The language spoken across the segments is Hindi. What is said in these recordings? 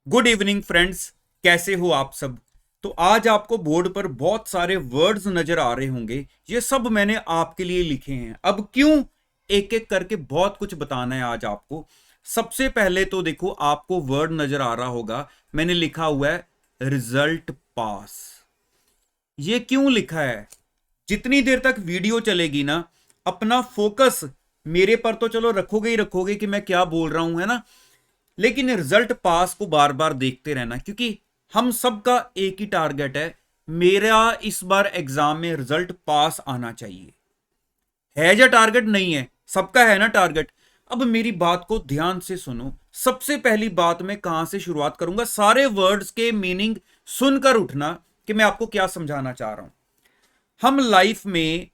गुड इवनिंग फ्रेंड्स, कैसे हो आप सब। तो आज आपको बोर्ड पर बहुत सारे वर्ड्स नजर आ रहे होंगे। ये सब मैंने आपके लिए लिखे हैं। अब क्यों एक एक करके बहुत कुछ बताना है आज आपको। सबसे पहले तो देखो, आपको वर्ड नजर आ रहा होगा, मैंने लिखा हुआ है रिजल्ट पास। ये क्यों लिखा है? जितनी देर तक वीडियो चलेगी ना, अपना फोकस मेरे पर तो चलो रखोगे ही रखोगे कि मैं क्या बोल रहा हूं, है ना। लेकिन रिजल्ट पास को बार बार देखते रहना, क्योंकि हम सबका एक ही टारगेट है। मेरा इस बार एग्जाम में रिजल्ट पास आना चाहिए। है या टारगेट नहीं है? सबका है ना टारगेट। अब मेरी बात को ध्यान से सुनो। सबसे पहली बात मैं कहां से शुरुआत करूंगा, सारे वर्ड्स के मीनिंग सुनकर उठना कि मैं आपको क्या समझाना चाह रहा हूं। हम लाइफ में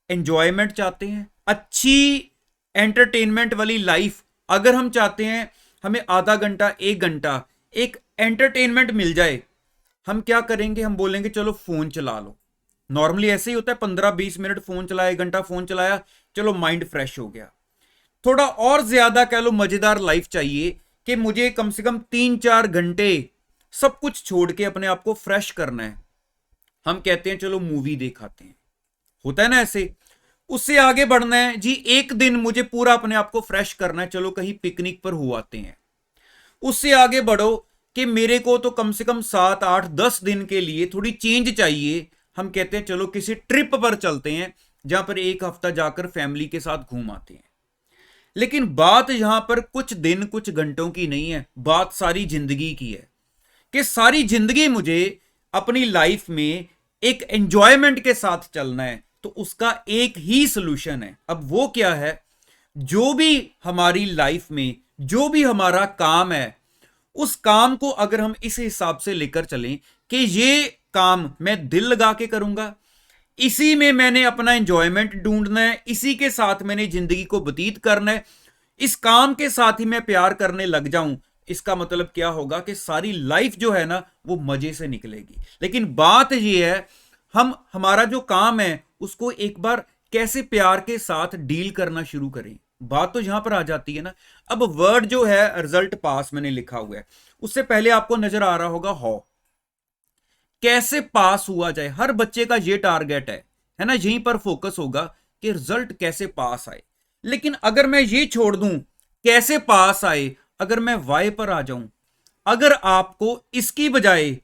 एंजॉयमेंट चाहते हैं, अच्छी एंटरटेनमेंट वाली लाइफ अगर हम चाहते हैं, हमें आधा घंटा एक घंटा एक एंटरटेनमेंट मिल जाए, हम क्या करेंगे? हम बोलेंगे चलो फोन चला लो। नॉर्मली ऐसे ही होता है, 15-20 मिनट फोन चलाया, एक घंटा फोन चलाया, चलो माइंड फ्रेश हो गया। थोड़ा और ज्यादा कह लो मजेदार लाइफ चाहिए कि मुझे कम से कम 3-4 घंटे सब कुछ छोड़ के अपने आप को फ्रेश करना है। हम कहते हैं चलो मूवी दिखाते हैं, होता है ना ऐसे। उससे आगे बढ़ना है जी, एक दिन मुझे पूरा अपने आप को फ्रेश करना है, चलो कहीं पिकनिक पर हो आते हैं। उससे आगे बढ़ो कि मेरे को तो कम से कम 7-8-10 दिन के लिए थोड़ी चेंज चाहिए। हम कहते हैं चलो किसी ट्रिप पर चलते हैं, जहां पर एक हफ्ता जाकर फैमिली के साथ घूम आते हैं। लेकिन बात यहां पर कुछ दिन कुछ घंटों की नहीं है, बात सारी जिंदगी की है कि सारी जिंदगी मुझे अपनी लाइफ में एक एंजॉयमेंट के साथ चलना है। तो उसका एक ही सोल्यूशन है। अब वो क्या है? जो भी हमारी लाइफ में जो भी हमारा काम है, उस काम को अगर हम इस हिसाब से लेकर चलें कि ये काम मैं दिल लगा के करूंगा, इसी में मैंने अपना एंजॉयमेंट ढूंढना है, इसी के साथ मैंने जिंदगी को व्यतीत करना है, इस काम के साथ ही मैं प्यार करने लग जाऊं, इसका मतलब क्या होगा कि सारी लाइफ जो है ना, वो मजे से निकलेगी। लेकिन बात ये है, हम हमारा जो काम है उसको एक बार कैसे प्यार के साथ डील करना शुरू करें। बात तो यहां पर आ जाती है ना। अब वर्ड जो है रिजल्ट पास मैंने लिखा हुआ है, उससे पहले आपको नजर आ रहा होगा हाउ, कैसे पास हुआ जाए। हर बच्चे का ये टारगेट है ना, यहीं पर फोकस होगा कि रिजल्ट कैसे पास आए। लेकिन अगर मैं ये छोड़ दूं कैसे पास आए, अगर मैं वाई पर आ जाऊं, अगर आपको इसकी बजाय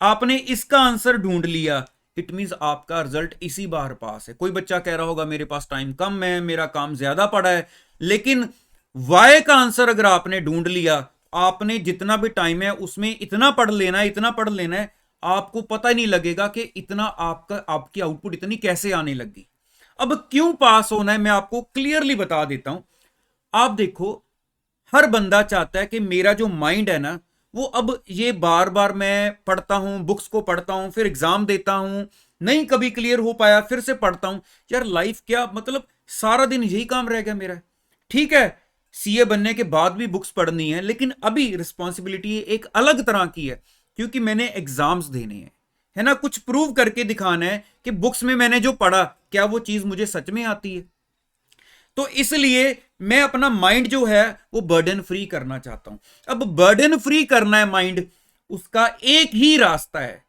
आपने इसका आंसर ढूंढ लिया, इट मींस आपका रिजल्ट इसी बार पास है। कोई बच्चा कह रहा होगा मेरे पास टाइम कम है, मेरा काम ज्यादा पड़ा है, लेकिन वाई का आंसर अगर आपने ढूंढ लिया, आपने जितना भी टाइम है उसमें इतना पढ़ लेना है, इतना पढ़ लेना है, आपको पता ही नहीं लगेगा कि इतना आपकी आउटपुट इतनी कैसे आने लगी। अब क्यों पास होना है मैं आपको क्लियरली बता देता हूं। आप देखो, हर बंदा चाहता है कि मेरा जो माइंड है ना, वो अब ये बार बार मैं पढ़ता हूं, बुक्स को पढ़ता हूं, फिर एग्जाम देता हूं, नहीं कभी क्लियर हो पाया, फिर से पढ़ता हूं। यार लाइफ क्या मतलब, सारा दिन यही काम रह गया मेरा। ठीक है, सीए बनने के बाद भी बुक्स पढ़नी है, लेकिन अभी रिस्पॉन्सिबिलिटी एक अलग तरह की है, क्योंकि मैंने एग्जाम्स देने हैं, है ना। कुछ प्रूव करके दिखाना है कि बुक्स में मैंने जो पढ़ा, क्या वो चीज मुझे सच में आती है। तो इसलिए मैं अपना माइंड जो है वो बर्डन फ्री करना चाहता हूं। अब बर्डन फ्री करना है माइंड, उसका एक ही रास्ता है,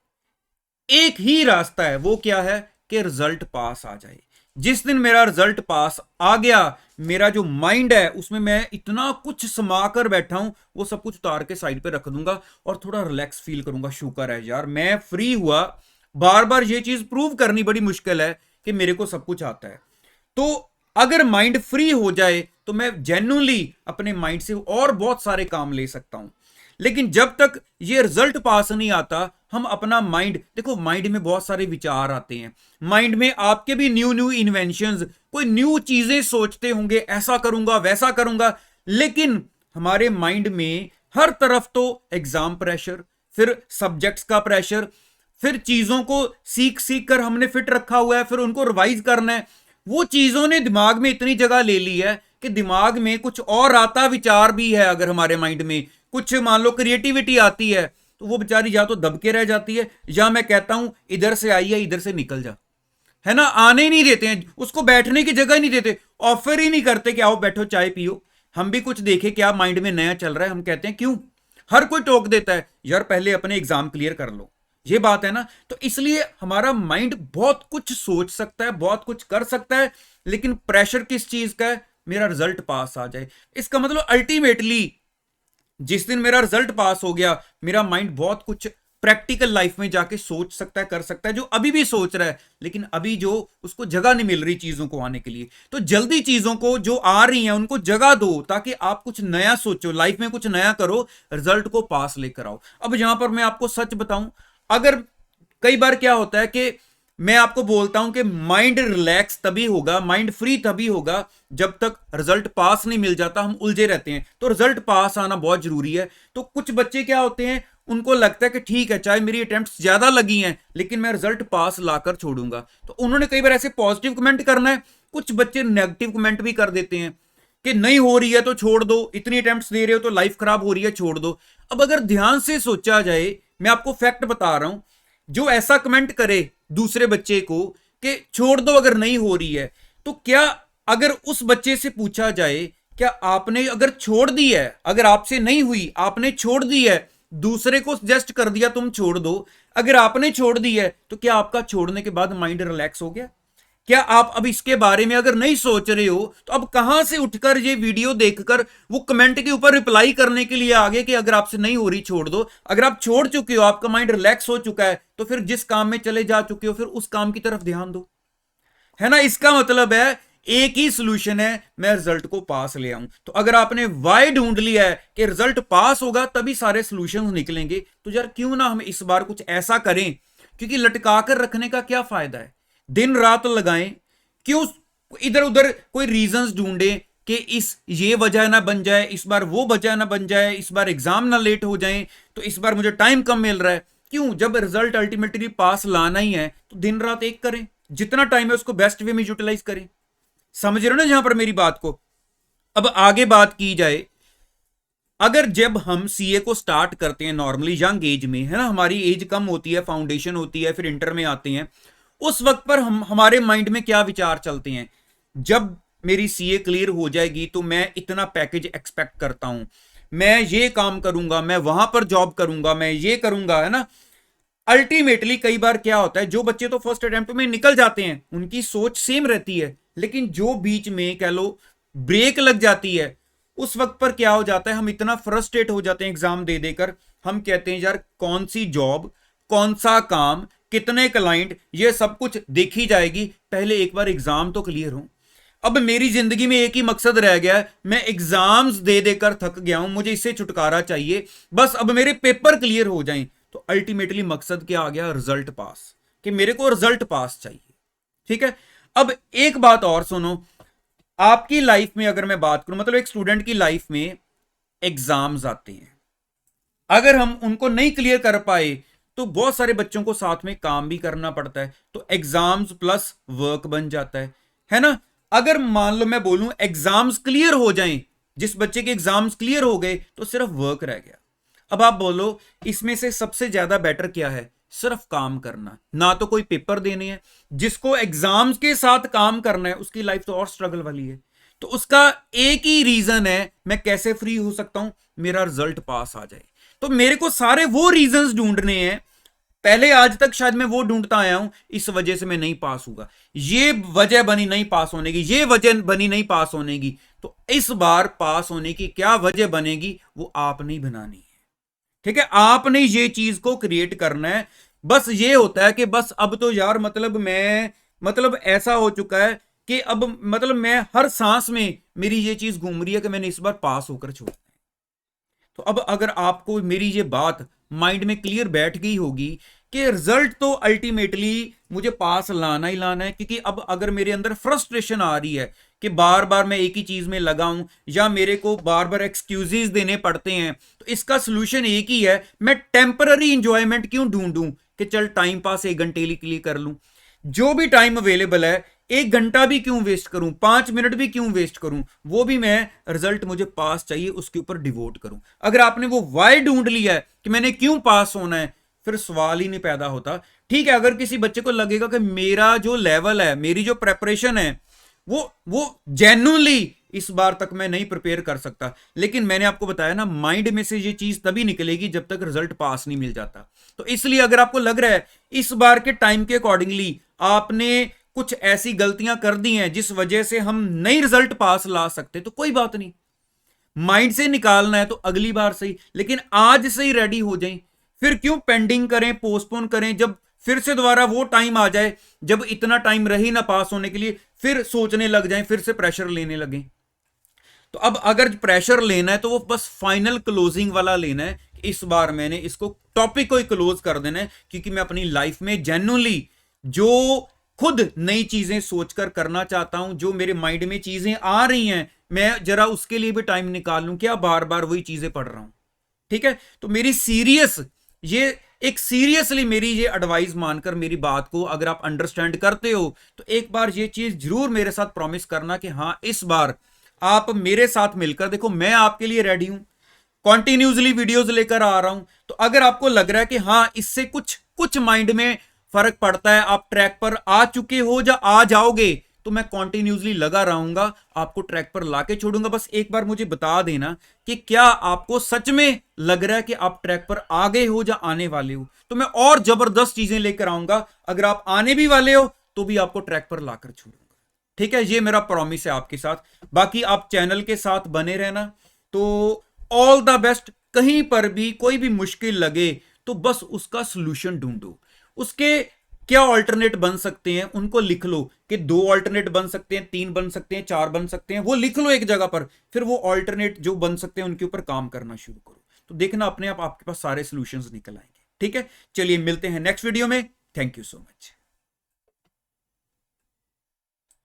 एक ही रास्ता है। वो क्या है? कि रिजल्ट पास आ जाए। जिस दिन मेरा रिजल्ट पास आ गया, मेरा जो माइंड है उसमें मैं इतना कुछ समा कर बैठा हूं, वो सब कुछ उतार के साइड पे रख दूंगा और थोड़ा रिलैक्स फील करूंगा। शुक्र है यार मैं फ्री हुआ। बार बार ये चीज प्रूव करनी बड़ी मुश्किल है कि मेरे को सब कुछ आता है। तो अगर माइंड फ्री हो जाए तो मैं जेन्युइनली अपने माइंड से और बहुत सारे काम ले सकता हूं। लेकिन जब तक ये रिजल्ट पास नहीं आता, हम अपना माइंड देखो, माइंड में बहुत सारे विचार आते हैं, माइंड में आपके भी न्यू न्यू इन्वेंशंस, कोई न्यू चीजें सोचते होंगे, ऐसा करूंगा वैसा करूंगा। लेकिन हमारे माइंड में हर तरफ तो एग्जाम प्रेशर, फिर सब्जेक्ट्स का प्रेशर, फिर चीजों को सीख सीख कर हमने फिट रखा हुआ है, फिर उनको रिवाइज करना है। वो चीजों ने दिमाग में इतनी जगह ले ली है कि दिमाग में कुछ और आता विचार भी है। अगर हमारे माइंड में कुछ मान लो क्रिएटिविटी आती है, तो वो बेचारी या तो दबके रह जाती है, या मैं कहता हूं इधर से आई है इधर से निकल जा, है ना। आने ही नहीं देते हैं उसको, बैठने की जगह ही नहीं देते, ऑफर ही नहीं करते कि आओ बैठो चाय पियो, हम भी कुछ देखे क्या माइंड में नया चल रहा है। हम कहते हैं क्यों, हर कोई टोक देता है यार पहले अपने एग्जाम क्लियर कर लो, ये बात है ना। तो इसलिए हमारा माइंड बहुत कुछ सोच सकता है, बहुत कुछ कर सकता है, लेकिन प्रेशर किस चीज का है? मेरा रिजल्ट पास आ जाए। इसका मतलब अल्टीमेटली जिस दिन मेरा रिजल्ट पास हो गया, मेरा माइंड बहुत कुछ प्रैक्टिकल लाइफ में जाके सोच सकता है, कर सकता है, जो अभी भी सोच रहा है, लेकिन अभी जो उसको जगह नहीं मिल रही चीजों को आने के लिए। तो जल्दी चीजों को जो आ रही हैं उनको जगह दो, ताकि आप कुछ नया सोचो, लाइफ में कुछ नया करो, रिजल्ट को पास लेकर आओ। अब यहां पर मैं आपको सच बताऊं, अगर कई बार क्या होता है कि मैं आपको बोलता हूं कि माइंड रिलैक्स तभी होगा, माइंड फ्री तभी होगा जब तक रिजल्ट पास नहीं मिल जाता, हम उलझे रहते हैं। तो रिजल्ट पास आना बहुत जरूरी है। तो कुछ बच्चे क्या होते हैं, उनको लगता है कि ठीक है चाहे मेरी अटेम्प्ट्स ज्यादा लगी हैं लेकिन मैं रिजल्ट पास लाकर छोड़ूंगा। तो उन्होंने कई बार ऐसे पॉजिटिव कमेंट करना है, कुछ बच्चे नेगेटिव कमेंट भी कर देते हैं कि नहीं हो रही है तो छोड़ दो, इतनी अटेम्प्ट्स दे रहे हो तो लाइफ खराब हो रही है, छोड़ दो। अब अगर ध्यान से सोचा जाए, मैं आपको फैक्ट बता रहा हूं, जो ऐसा कमेंट करे दूसरे बच्चे को कि छोड़ दो अगर नहीं हो रही है, तो क्या अगर उस बच्चे से पूछा जाए क्या आपने अगर छोड़ दी है, अगर आपसे नहीं हुई आपने छोड़ दी है, दूसरे को सजेस्ट कर दिया तुम छोड़ दो, अगर आपने छोड़ दी है तो क्या आपका छोड़ने के बाद माइंड रिलैक्स हो गया? क्या आप अब इसके बारे में अगर नहीं सोच रहे हो तो अब कहां से उठकर ये वीडियो देखकर वो कमेंट के ऊपर रिप्लाई करने के लिए आगे कि अगर आपसे नहीं हो रही छोड़ दो? अगर आप छोड़ चुके हो, आपका माइंड रिलैक्स हो चुका है, तो फिर जिस काम में चले जा चुके हो फिर उस काम की तरफ ध्यान दो, है ना। इसका मतलब है एक ही सोल्यूशन है, मैं रिजल्ट को पास ले आऊं। तो अगर आपने वाई ढूंढ लिया है कि रिजल्ट पास होगा तभी सारे सोल्यूशन निकलेंगे, तो यार क्यों ना हम इस बार कुछ ऐसा करें, क्योंकि लटका कर रखने का क्या फायदा है, दिन रात लगाएं, क्यों इधर उधर कोई रीजंस ढूंढे कि इस ये वजह ना बन जाए, इस बार वो वजह ना बन जाए, इस बार एग्जाम ना लेट हो जाए, तो इस बार मुझे टाइम कम मिल रहा है। क्यों? जब रिजल्ट अल्टीमेटली पास लाना ही है तो दिन रात एक करें, जितना टाइम है उसको बेस्ट वे में यूटिलाइज करें। समझ रहे हो ना जहां पर मेरी बात को? अब आगे बात की जाए, अगर जब हम सीए को स्टार्ट करते हैं नॉर्मली यंग एज में, है ना, हमारी एज कम होती है, फाउंडेशन होती है, फिर इंटर में आते हैं, उस वक्त पर हम हमारे माइंड में क्या विचार चलते हैं? जब मेरी सीए क्लियर हो जाएगी तो मैं इतना पैकेज एक्सपेक्ट करता हूं, मैं ये काम करूंगा, मैं वहां पर जॉब करूंगा, मैं ये करूंगा, है ना। अल्टीमेटली कई बार क्या होता है, जो बच्चे तो फर्स्ट अटेम्प्ट में निकल जाते हैं उनकी सोच सेम रहती है, लेकिन जो बीच में कह लो ब्रेक लग जाती है, उस वक्त पर क्या हो जाता है, हम इतना फ्रस्ट्रेट हो जाते हैं एग्जाम दे देकर, हम कहते हैं यार कौन सी जॉब, कौन सा काम, कितने क्लाइंट, ये सब कुछ देखी जाएगी, पहले एक बार एग्जाम तो क्लियर हो। अब मेरी जिंदगी में एक ही मकसद रह गया है, मैं एग्जाम्स दे देकर थक गया हूं, मुझे इससे छुटकारा चाहिए, बस अब मेरे पेपर क्लियर हो जाएं। तो अल्टीमेटली मकसद क्या आ गया? रिजल्ट पास, कि मेरे को रिजल्ट पास चाहिए। ठीक है। अब एक बात और सुनो, आपकी लाइफ में अगर मैं बात करूं, मतलब एक स्टूडेंट की लाइफ में एग्जाम्स आते हैं, अगर हम उनको नहीं क्लियर कर पाए तो बहुत सारे बच्चों को साथ में काम भी करना पड़ता है, तो एग्जाम्स प्लस वर्क बन जाता है ना। अगर मान लो मैं बोलूं एग्जाम्स क्लियर हो जाएं, जिस बच्चे के एग्जाम्स क्लियर हो गए तो सिर्फ वर्क रह गया। अब आप बोलो इसमें से सबसे ज्यादा बेटर क्या है? सिर्फ काम करना, ना तो कोई पेपर देने हैं। जिसको एग्जाम्स के साथ काम करना है उसकी लाइफ तो और स्ट्रगल वाली है। तो उसका एक ही रीजन है, मैं कैसे फ्री हो सकता हूं, मेरा रिजल्ट पास आ जाए। तो मेरे को सारे वो रीजंस ढूंढने हैं, पहले आज तक शायद मैं वो ढूंढता आया हूं, इस वजह से मैं नहीं पास होगा, ये वजह बनी नहीं पास होने की, ये वजह बनी नहीं पास होने की। तो इस बार पास होने की क्या वजह बनेगी वो आप नहीं बनानी है। ठीक है, आपने ये चीज को क्रिएट करना है। बस ये होता है कि बस अब तो यार मतलब ऐसा हो चुका है कि अब मतलब मैं हर सांस में मेरी ये चीज घूम रही है कि मैंने इस बार पास होकर छोड़ना है। तो अब अगर आपको मेरी ये बात माइंड में क्लियर बैठ गई होगी कि रिजल्ट तो अल्टीमेटली मुझे पास लाना ही लाना है, क्योंकि अब अगर मेरे अंदर फ्रस्ट्रेशन आ रही है कि बार बार मैं एक ही चीज में लगा हूं या मेरे को बार बार एक्सक्यूजेस देने पड़ते हैं, तो इसका सोल्यूशन एक ही है, मैं टेम्पररी इंजॉयमेंट क्यों ढूंढूं कि चल टाइम पास 1 घंटे के लिए कर लूं, जो भी टाइम अवेलेबल है 1 घंटा भी क्यों वेस्ट करूं, 5 मिनट भी क्यों वेस्ट करूं, वो भी मैं रिजल्ट मुझे पास चाहिए उसके ऊपर डिवोट करूं। अगर आपने वो वाई ढूंढ लिया है कि मैंने क्यों पास होना है, फिर सवाल ही नहीं पैदा होता। ठीक है, अगर किसी बच्चे को लगेगा कि मेरा जो लेवल है, मेरी जो प्रेपरेशन है वो जेन्युइनली इस बार तक मैं नहीं प्रिपेयर कर सकता। लेकिन मैंने आपको बताया ना, माइंड में से ये चीज तभी निकलेगी जब तक रिजल्ट पास नहीं मिल जाता। तो इसलिए अगर आपको लग रहा है इस बार के टाइम के अकॉर्डिंगली आपने कुछ ऐसी गलतियां कर दी हैं जिस वजह से हम नई रिजल्ट पास ला सकते, तो कोई बात नहीं, माइंड से निकालना है तो अगली बार सही, लेकिन आज से ही रेडी हो जाएं। फिर क्यों पेंडिंग करें, पोस्टपोन करें? जब फिर से दोबारा वो टाइम आ जाए जब इतना टाइम रही ना पास होने के लिए, फिर सोचने लग जाएं, फिर से प्रेशर लेने लगे। तो अब अगर प्रेशर लेना है तो वो बस फाइनल क्लोजिंग वाला लेना है, इस बार मैंने इसको टॉपिक को ही क्लोज कर देना है, क्योंकि मैं अपनी लाइफ में जेन्युइनली जो खुद नई चीजें सोचकर करना चाहता हूं, जो मेरे माइंड में चीजें आ रही हैं, मैं जरा उसके लिए भी टाइम निकाल लूं, क्या बार बार वही चीजें पढ़ रहा हूं। ठीक है, तो मेरी सीरियस ये एक सीरियसली मेरी ये एडवाइस मानकर मेरी बात को अगर आप अंडरस्टैंड करते हो तो एक बार ये चीज जरूर मेरे साथ प्रॉमिस करना कि हाँ, इस बार आप मेरे साथ मिलकर देखो, मैं आपके लिए रेडी हूं, कॉन्टिन्यूसली वीडियोस लेकर आ रहा हूं। तो अगर आपको लग रहा है कि हाँ, इससे कुछ कुछ माइंड में फर्क पड़ता है, आप ट्रैक पर आ चुके हो या आ जाओगे, तो मैं कॉन्टिन्यूसली लगा रहूंगा, आपको ट्रैक पर लाके छोड़ूंगा। बस एक बार मुझे बता देना कि क्या आपको सच में लग रहा है कि आप ट्रैक पर आ गए हो या आने वाले हो, तो मैं और जबरदस्त चीजें लेकर आऊंगा। अगर आप आने भी वाले हो तो भी आपको ट्रैक पर लाकर छोड़ूंगा। ठीक है, ये मेरा प्रॉमिस है आपके साथ। बाकी आप चैनल के साथ बने रहना। तो ऑल द बेस्ट। कहीं पर भी कोई भी मुश्किल लगे तो बस उसका सॉल्यूशन ढूंढो, उसके क्या ऑल्टरनेट बन सकते हैं उनको लिख लो, कि 2 ऑल्टरनेट बन सकते हैं, 3 बन सकते हैं, 4 बन सकते हैं, वो लिख लो एक जगह पर। फिर वो ऑल्टरनेट जो बन सकते हैं उनके ऊपर काम करना शुरू करो, तो देखना अपने आप आपके पास सारे सॉल्यूशंस निकल आएंगे। ठीक है, चलिए मिलते हैं नेक्स्ट वीडियो में। Thank you so much.